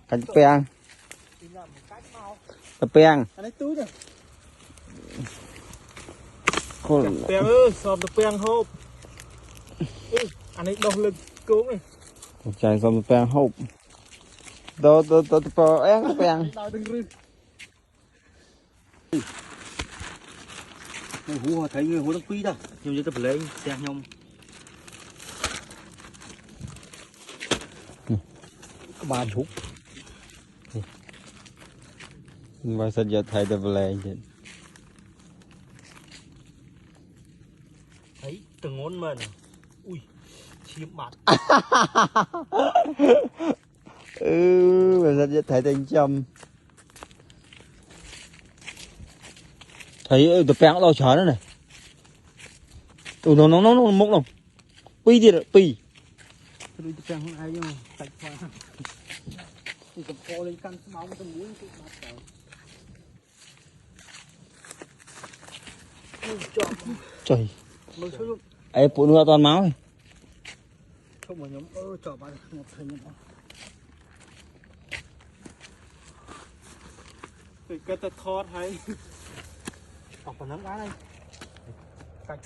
Cánh peang. Tập peang. Anh ấy túi rồi. Khôn. Peang ơi, sòm tập peang hộp. Anh ấy đau lưng cứu này. Chạy xong tập peang hộp. Đó tập peang. Đau từng rư. Người hú thấy người hú nó quý đó, nhưng như tập lấy xe nhông. Ba chục. Mà sao giờ thấy tập lấy chứ? Thấy từng ngón mình. Ui, chim mặt. Mà sao giờ thấy thành châm? Thấy tập peang đau chán nữa này. Nó mốc lòng. Pi đi rồi, pi. Tôi tập peang không ai nhưng mà sạch quá. Thì tập co lên căn máu tôi muốn cái mặt rồi. Trời. Mới số Ê, phụ nữ toàn máu rồi. không mà nhóm chọn bạn một thời gian đó. Thì cái ta thọt hay. Học còn nắm đá đây. Cạch